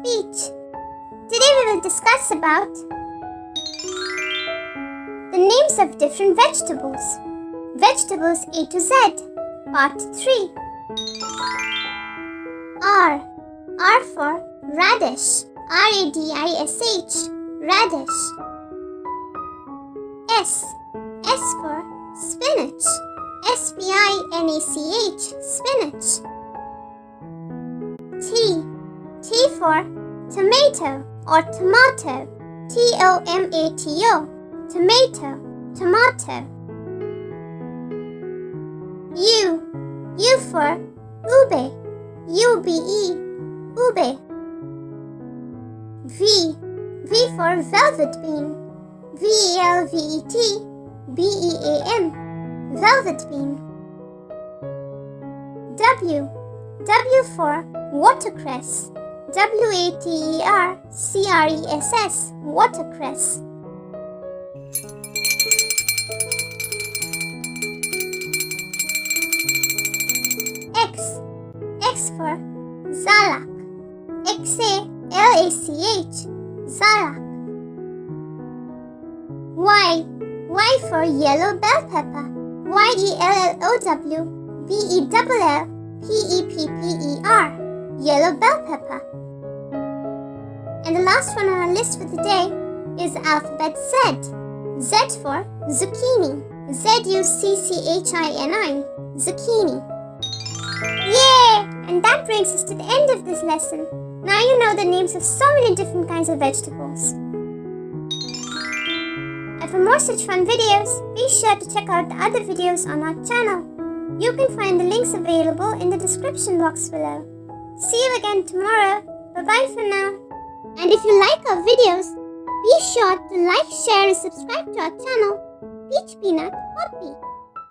speech. Today we will discuss about the names of different vegetables. Vegetables A to Z, Part 3. R. R for radish, R-A-D-I-S-H, radish. S. S for spinach, S-P-I-N-A-C-H, spinach. T. T for tomato or tomato, T-O-M-A-T-O, tomato, tomato. U. U for ube, U-B-E, ube. V. V for velvet bean, V-E-L-V-E-T, B-E-A-N, velvet bean. W. W for watercress, W-A-T-E-R-C-R-E-S-S, watercress. X. X for zalak, X-A-L-A-C-H, zalak. Y. Y for yellow bell pepper, Y-E-L-L-O-W-B-E-L-L-P-E-P-P-E-R, yellow bell pepper. And the last one on our list for the day is alphabet Z. Z for zucchini, Z-U-C-C-H-I-N-I, zucchini. Yay! And that brings us to the end of this lesson. Now you know the names of so many different kinds of vegetables. And for more such fun videos, be sure to check out the other videos on our channel. You can find the links available in the description box below. See you again tomorrow. Bye-bye for now. And if you like our videos, be sure to like, share and subscribe to our channel, Peach Peanut Poppy.